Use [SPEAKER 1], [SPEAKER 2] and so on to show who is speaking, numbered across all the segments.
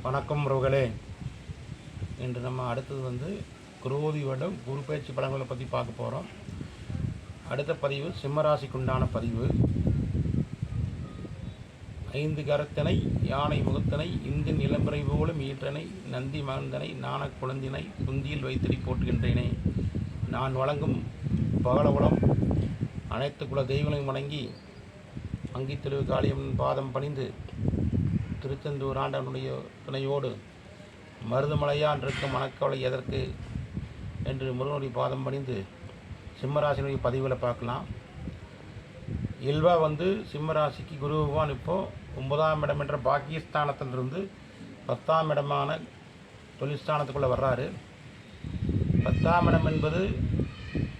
[SPEAKER 1] வணக்கம் உறவுகளே. இன்று நம்ம அடுத்தது குரோதி வருடம் குரு பயிற்சி பலன்களை பற்றி பார்க்க போகிறோம். அடுத்த பதிவு சிம்மராசிக்குண்டான பதிவு. 5 கரத்தனை யானை முகத்தனை இந்தின் இளம்பிறை போலும் ஈற்றனை நந்தி மகந்தனை நாணக் குழந்தினை குந்தியில் வைத்தடி போற்றுகின்றேனே. நான் வழங்கும் பகலகுலம் அனைத்து குல தெய்வங்களையும் வணங்கி அங்கித்திரு காளியம்மன் பாதம் பணிந்து திருச்செந்தூர் ஆண்டவனுடைய துணையோடு மருதமலையான் இருக்கும் மணக்கவலை எதற்கு என்று முருகனுடைய பாதம் பணிந்து சிம்மராசினுடைய பதிவில் பார்க்கலாம். இயல்பாக சிம்மராசிக்கு குரு பகவான் இப்போது 9ஆம் இடம் என்ற பாக்கியஸ்தானத்திலிருந்து 10ஆம் இடமான தொழில் ஸ்தானத்துக்குள்ளே வர்றாரு. 10ஆம் இடம் என்பது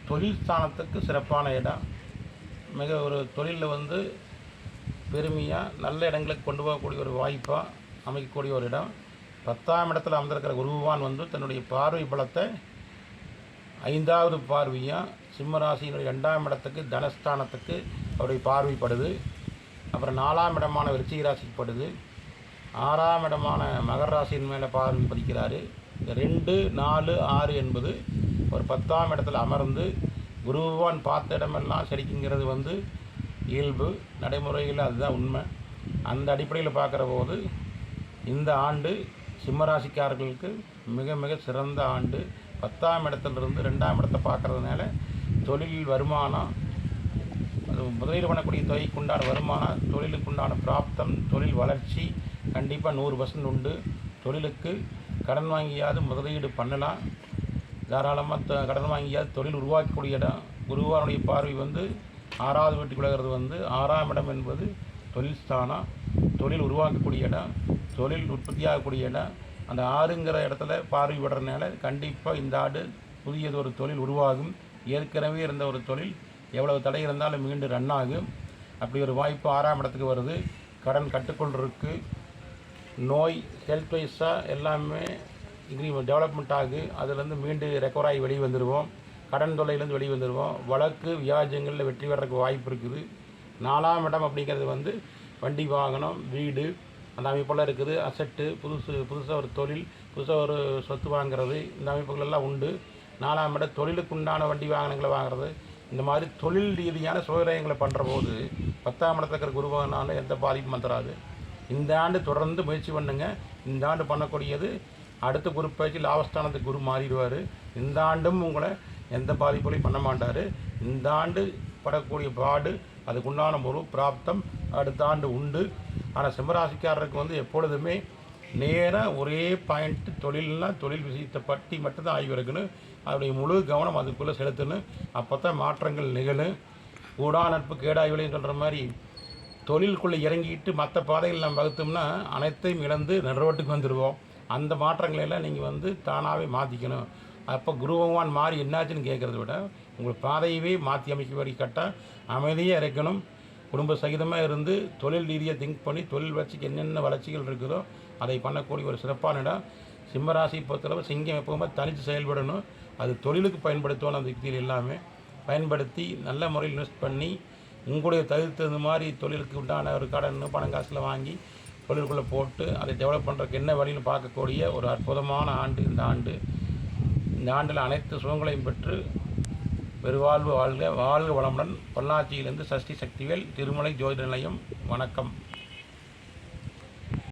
[SPEAKER 1] தொழில் ஸ்தானத்துக்கு சிறப்பான இடம். மிக ஒரு தொழிலில் பெருமையாக நல்ல இடங்களுக்கு கொண்டு போகக்கூடிய ஒரு வாய்ப்பாக அமைக்கக்கூடிய ஒரு இடம். 10ஆம் இடத்துல அமர்ந்திருக்கிற குரு பகவான் தன்னுடைய பார்வை பலத்தை 5வது பார்வையாக சிம்மராசியினுடைய 2ஆம் இடத்துக்கு தனஸ்தானத்துக்கு அவருடைய பார்வைப்படுது. அப்புறம் 4ஆம் இடமான விருச்சிக ராசிக்கு படுது. 6ஆம் இடமான மகர ராசியின் மேலே பார்வை பதிக்கிறாரு. இந்த 2, 4, 6 என்பது ஒரு 10ஆம் இடத்துல அமர்ந்து குரு பகவான் பார்த்த இடமெல்லாம் செடிக்குங்கிறது இயல்பு நடைமுறையில் அதுதான் உண்மை. அந்த அடிப்படையில் பார்க்குற போது இந்த ஆண்டு சிம்மராசிக்காரர்களுக்கு மிக மிக சிறந்த ஆண்டு. 10ஆம் இடத்துலேருந்து 2ஆம் இடத்தை பார்க்குறதுனால தொழில் வருமானம், அது முதலீடு பண்ணக்கூடிய தொகைக்குண்டான வருமானம், தொழிலுக்குண்டான பிராப்தம், தொழில் வளர்ச்சி கண்டிப்பாக 100% உண்டு. தொழிலுக்கு கடன் வாங்கியாவது முதலீடு பண்ணலாம். தாராளமாக கடன் வாங்கியாவது தொழில் உருவாக்கக்கூடிய இடம். குருவானுடைய பார்வை 6வது வீட்டுக்குள்ளகிறது 6ஆம் இடம் என்பது தொழில் ஸ்தானம், தொழில் உருவாக்கக்கூடிய இடம், தொழில் உற்பத்தியாகக்கூடிய இடம். அந்த 6ங்கிற இடத்துல பார்வை விடுறதுனால கண்டிப்பாக இந்த ஆண்டு புதியது ஒரு தொழில் உருவாகும். ஏற்கனவே இருந்த ஒரு தொழில் எவ்வளவு தடை இருந்தாலும் மீண்டும் ரன் ஆகும். அப்படி ஒரு வாய்ப்பு 6ஆம் இடத்துக்கு வருது. கடன் கட்டுக்குள் இருக்குது. நோய் ஹெல்த் வைஸாக எல்லாமே டெவலப்மெண்ட் ஆகு. அதுலேருந்து மீண்டும் ரெக்கவர் ஆகி வெளியே வந்துடுவோம். கடன் தொல்லையிலேருந்து வெளியே வந்துடுவோம். வழக்கு வியாஜங்களில் வெற்றி பெறக்கு வாய்ப்பு இருக்குது. 4ஆம் இடம் அப்படிங்கிறது வண்டி வாகனம், வீடு அந்த அமைப்பெல்லாம் இருக்குது. அசட்டு புதுசாக ஒரு தொழில், புதுசாக ஒரு சொத்து வாங்கிறது, இந்த அமைப்புகளெல்லாம் உண்டு. 4ஆம் இடம் தொழிலுக்கு உண்டான வண்டி வாகனங்களை வாங்குறது, இந்த மாதிரி தொழில் ரீதியான சுயரயங்களை பண்ணுற போது 10ஆம் இடத்துல இருக்கிற குருவானால எந்த பாதிப்பும் வந்துடாது. இந்த ஆண்டு தொடர்ந்து முயற்சி பண்ணுங்க. இந்த ஆண்டு பண்ணக்கூடியது அடுத்த குரு பயிற்சி லாபஸ்தானத்துக்கு குரு மாறிடுவார். இந்த ஆண்டும் உங்களை எந்த பாதிப்புலையும் பண்ண மாட்டார். இந்த ஆண்டு படக்கூடிய பாடு அதுக்குண்டான ஒரு பிராப்தம் அடுத்த ஆண்டு உண்டு. ஆனால் சிம்மராசிக்காரருக்கு எப்பொழுதுமே நேராக ஒரே பாயிண்ட் தொழில் விஷயத்தை பற்றி மட்டும்தான் ஆய்வு இருக்கணும். அதனுடைய முழு கவனம் அதுக்குள்ளே செலுத்தணும். அப்போ தான் மாற்றங்கள் நிகழும். கூடா நட்பு கேடாய்விலையும் சொல்கிற மாதிரி தொழிலுக்குள்ளே இறங்கிட்டு மற்ற பாதைகள் நம்ம வகுத்தோம்னா அனைத்தையும் இழந்து நடுரோட்டுக்கு வந்துடுவோம். அந்த மாற்றங்களெல்லாம் நீங்கள் தானாகவே மாற்றிக்கணும். அப்போ குரு பகவான் மாறி என்னாச்சுன்னு கேட்குறத விட உங்கள் பாதையவே மாற்றி அமைக்கபடி கட்டால் அமைதியாக இருக்கணும். குடும்ப சகிதமாக இருந்து தொழில் ரீதியாக திங்க் பண்ணி தொழில் வளர்ச்சிக்கு என்னென்ன வளர்ச்சிகள் இருக்குதோ அதை பண்ணக்கூடிய ஒரு சிறப்பான இடம். சிம்மராசி பொறுத்தளவு சிங்கம் எப்பவுமே தனித்து செயல்படணும். அது தொழிலுக்கு பயன்படுத்தணும். அந்த யுக்தியில் எல்லாமே பயன்படுத்தி நல்ல முறையில் இன்வெஸ்ட் பண்ணி உங்களுடைய தகுந்த மாதிரி தொழிலுக்கு உண்டான ஒரு கடன் பணங்காசில் வாங்கி தொழிலுக்குள்ளே போட்டு அதை டெவலப் பண்ணுறதுக்கு என்ன வழின்னு பார்க்கக்கூடிய ஒரு அற்புதமான ஆண்டு இந்த ஆண்டு. இந்த ஆண்டில் அனைத்து சுகங்களையும் பெற்று பெருவாழ்வு வாழ்க. வாழ்க வளமுடன். பொள்ளாச்சியிலிருந்து சஷ்டி சக்திவேல், திருமலை ஜோதிட நிலையம். வணக்கம்.